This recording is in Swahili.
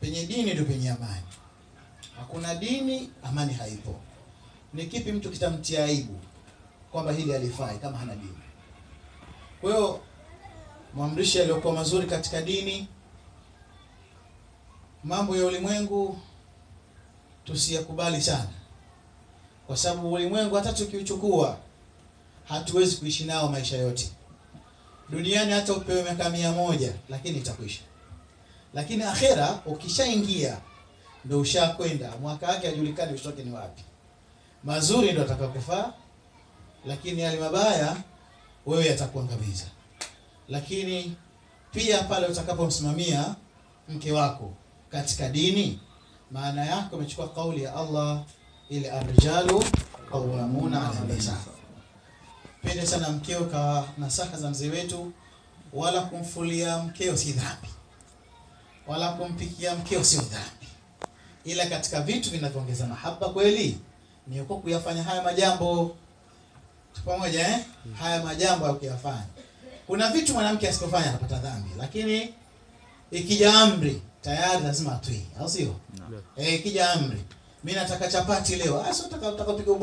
Penye dini ndio penye amani. Hakuna dini, amani haipo. Ni kipi mtu kitamtia aibu kwamba hili halifai kama hana dini? Kwa hiyo maamrisho yaliyokuwa mazuri katika dini, mambo ya ulimwengu tusiyakubali sana, kwa sababu ulimwengu hata tukiuchukua hatuwezi kuishi nao maisha yote. Duniani hata upewe miaka 100 lakini itakwisha. Lakini akhera ukishaingia ndio ushakwenda, mwaka wake hajulikani utoke ni wapi. Mazuri ndio atakakufaa, lakini yale mabaya wewe yatakuangamiza. Lakini pia pale utakapomsimamia mke wako katika dini, maana yake umechukua kauli ya Allah ile ar-rijalu qawwamuna 'ala an-nisa. Pende sana mkeo, kwa nasaha za mzee wetu, wala kumfulia mkeo si dhambi, wala kumpikia mkeo sio dhambi, ila katika vitu vinavyoongeza mahaba kweli ni uko kuyafanya haya majambo pamoja. Haya majambo ukiyafanya, kuna vitu mwanamke asipofanya anapata dhambi, lakini ikija amri tayari lazima atui, au sio? Ikija amri, mimi nataka chapati leo, sio utakapiga